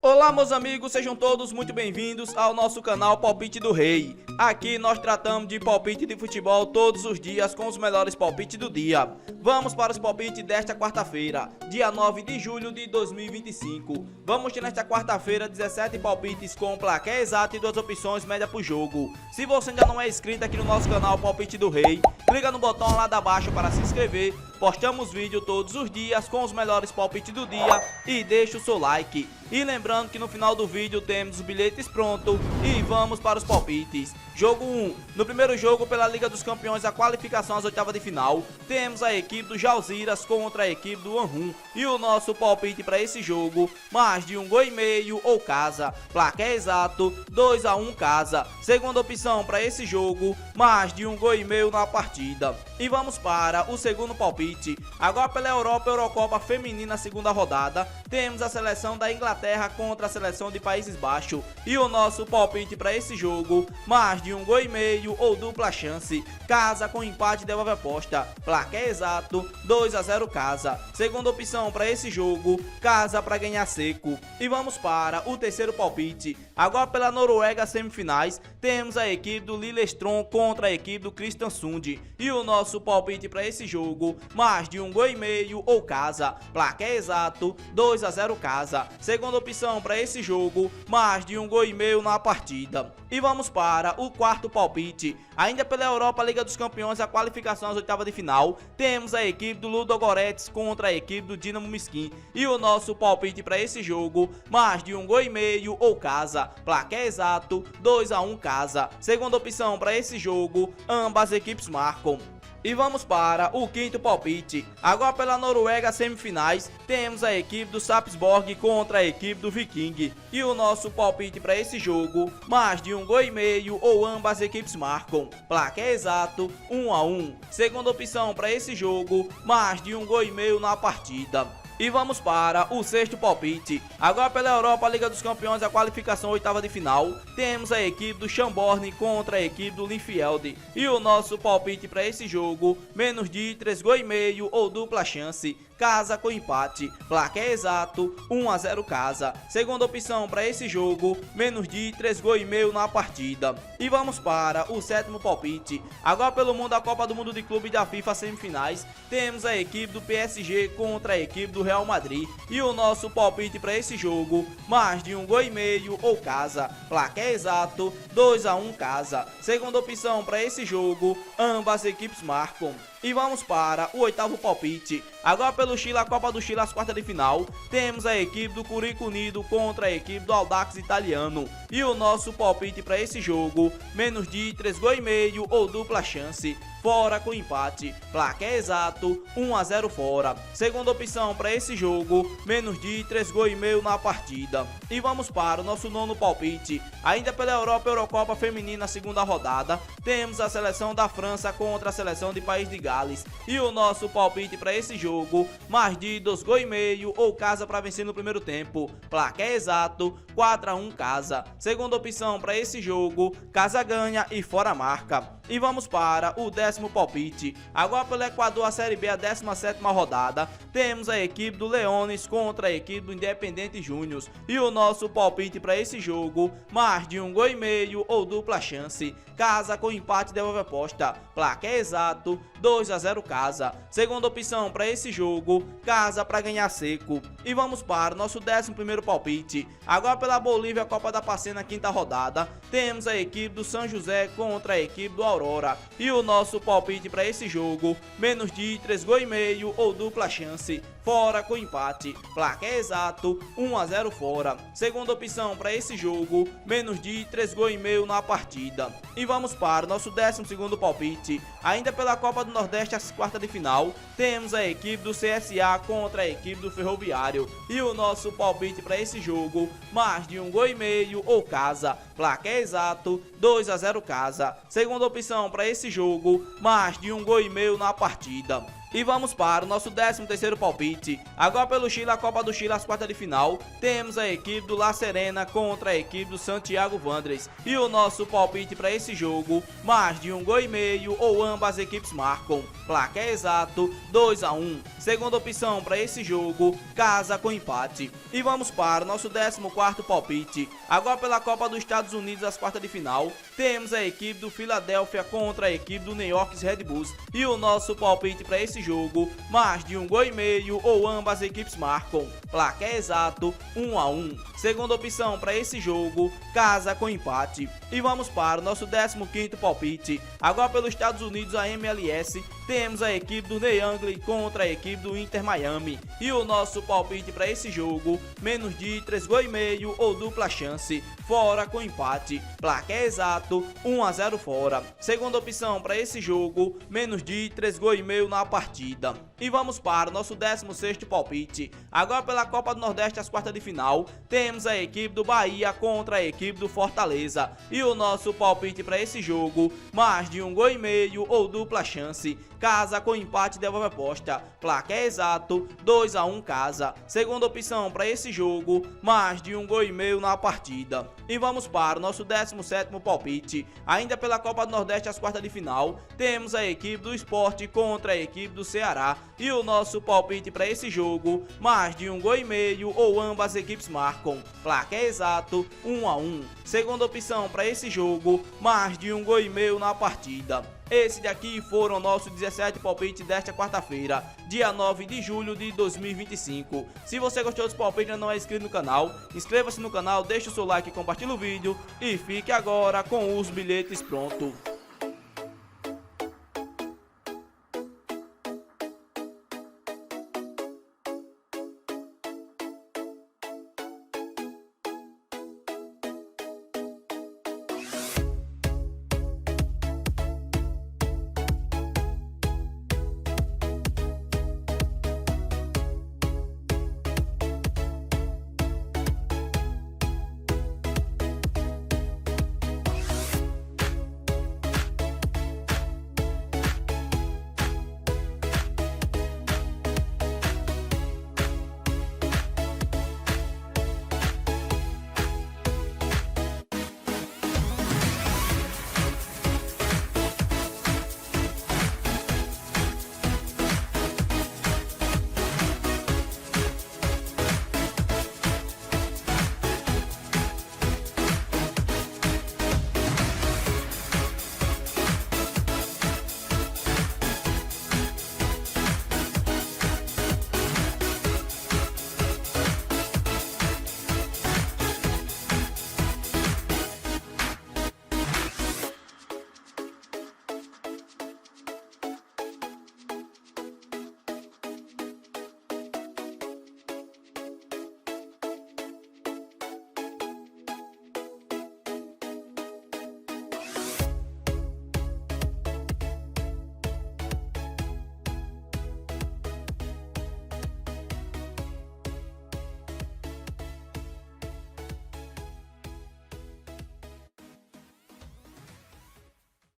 Olá, meus amigos, sejam todos muito bem-vindos ao nosso canal Palpite do Rei. Aqui nós tratamos de palpite de futebol todos os dias com os melhores palpites do dia. Vamos para os palpites desta quarta-feira, dia 9 de julho de 2025. Vamos ter nesta quarta-feira 17 palpites com placar exato e duas opções média por jogo. Se você ainda não é inscrito aqui no nosso canal Palpite do Rei, clica no botão lá de baixo para se inscrever. Postamos vídeo todos os dias com os melhores palpites do dia e deixa o seu like. E lembrando que no final do vídeo temos os bilhetes prontos e vamos para os palpites. Jogo 1. No primeiro jogo pela Liga dos Campeões, a qualificação às oitavas de final, temos a equipe do Jalziras contra a equipe do Anhum. E o nosso palpite para esse jogo, mais de 1,5 gols ou casa. Placar exato, 2-1 casa. Segunda opção para esse jogo, mais de 1,5 gols na partida. E vamos para o segundo palpite. Agora pela Eurocopa Feminina, segunda rodada, temos a seleção da Inglaterra contra a seleção de Países Baixos. E o nosso palpite para esse jogo, mais de 1,5 gols ou dupla chance. Casa com empate devolve aposta. Placar exato, 2-0 casa. Segunda opção para esse jogo, casa para ganhar seco. E vamos para o terceiro palpite. Agora pela Noruega semifinais, temos a equipe do Lillestrøm contra a equipe do Kristiansund. E o nosso palpite para esse jogo, mais de 1,5 gols ou casa. Placar exato, 2-0 casa. Segunda opção para esse jogo, mais de 1,5 gols na partida. E vamos para o quarto palpite. Ainda pela Europa Liga dos Campeões, a qualificação às oitavas de final, temos a equipe do Ludogorets contra a equipe do Dinamo Miskin. E o nosso palpite para esse jogo, mais de 1,5 gols ou casa. Placar exato, 2-1 casa. Segunda opção para esse jogo, ambas equipes marcam. E vamos para o quinto palpite. Agora pela Noruega semifinais, temos a equipe do Sarpsborg contra a equipe do Viking. E o nosso palpite para esse jogo, mais de 1,5 gols ou ambas equipes marcam. Placar exato, 1-1. Segunda opção para esse jogo, mais de 1,5 gols na partida. E vamos para o sexto palpite. Agora pela Europa Liga dos Campeões, a qualificação oitava de final, temos a equipe do Schönborn contra a equipe do Linfield. E o nosso palpite para esse jogo, menos de 3,5 gols ou dupla chance. Casa com empate. Placar exato, 1-0 casa. Segunda opção para esse jogo, menos de 3,5 gols na partida. E vamos para o sétimo palpite. Agora pelo mundo, a Copa do Mundo de Clube da FIFA semifinais, temos a equipe do PSG contra a equipe do Real Madrid. E o nosso palpite para esse jogo, mais de 1,5 gols ou casa. Placar exato, 2-1 casa. Segunda opção para esse jogo, ambas equipes marcam. E vamos para o oitavo palpite. Agora pelo Chile, a Copa do Chile, às quartas de final, temos a equipe do Curicó Unido contra a equipe do Audax Italiano. E o nosso palpite para esse jogo, menos de 3,5 gols ou dupla chance. Fora com empate. Placar exato, 1-0 fora. Segunda opção para esse jogo, menos de 3,5 gols na partida. E vamos para o nosso nono palpite. Ainda pela Eurocopa Feminina, segunda rodada, temos a seleção da França contra a seleção de País de Gales. E o nosso palpite para esse jogo, mais de 2,5 gols ou casa para vencer no primeiro tempo. Placar exato, 4-1 casa. Segunda opção para esse jogo, casa ganha e fora marca. E vamos para o décimo palpite. Agora pelo Equador, a Série B, a 17ª rodada, temos a equipe do Leones contra a equipe do Independente Júnior. E o nosso palpite para esse jogo, mais de 1,5 gols ou dupla chance. Casa com empate devolve aposta. Placar exato, 2-0 casa. Segunda opção para esse jogo, casa para ganhar seco. E vamos para o nosso 11º palpite. Agora pela Bolívia, Copa da Pacena, quinta rodada, temos a equipe do São José contra a equipe do Aurora. E o nosso palpite para esse jogo, menos de 3,5 gols ou dupla chance. Fora com empate. Placar exato, 1-0 fora. Segunda opção para esse jogo, menos de 3,5 gols na partida. E vamos para o nosso 12º palpite. Ainda pela Copa do Nordeste, às quartas de final, temos a equipe do CSA contra a equipe do Ferroviário. E o nosso palpite para esse jogo, mais de 1,5 gols ou casa. Placar exato, 2-0 casa. Segunda opção para esse jogo, mais de 1,5 gols na partida. E vamos para o nosso 13º palpite. Agora pelo Chile, a Copa do Chile, as quartas de final, temos a equipe do La Serena contra a equipe do Santiago Wanderers. E o nosso palpite para esse jogo, mais de 1,5 gols ou ambas as equipes marcam. Placar exato 2-1. Segunda opção para esse jogo, casa com empate. E vamos para o nosso 14º palpite. Agora pela Copa dos Estados Unidos, as quartas de final, temos a equipe do Philadelphia contra a equipe do New York Red Bulls. E o nosso palpite para esse jogo, mais de 1,5 gols ou ambas as equipes marcam. Placar exato 1-1. Segunda opção para esse jogo, casa com empate. E vamos para o nosso 15º palpite. Agora pelos Estados Unidos, a MLS, temos a equipe do Neangli contra a equipe do Inter Miami. E o nosso palpite para esse jogo, menos de 3,5 gols ou dupla chance, fora com empate. Placar exato 1-0 fora. Segunda opção para esse jogo, menos de 3,5 gols na partida. E vamos para o nosso 16º palpite. Agora pela Copa do Nordeste, as quartas de final, temos a equipe do Bahia contra a equipe do Fortaleza. E o nosso palpite para esse jogo, mais de 1,5 gols ou dupla chance, casa com empate e devolve aposta. Placar exato 2-1 casa. Segunda opção para esse jogo, mais de 1,5 gols na partida. E vamos para o nosso 17º palpite. Ainda pela Copa do Nordeste, as quartas de final, temos a equipe do Sport contra a equipe do Ceará. E o nosso palpite para esse jogo, mais de 1,5 gols ou ambas as equipes marcam. Placar exato 1-1. Segunda opção para esse jogo, mais de 1,5 gols na partida. Esse daqui foram nossos 17 palpites desta quarta-feira, dia 9 de julho de 2025. Se você gostou dos palpites e ainda não é inscrito no canal, inscreva-se no canal, deixe o seu like e compartilhe o vídeo. E fique agora com os bilhetes prontos.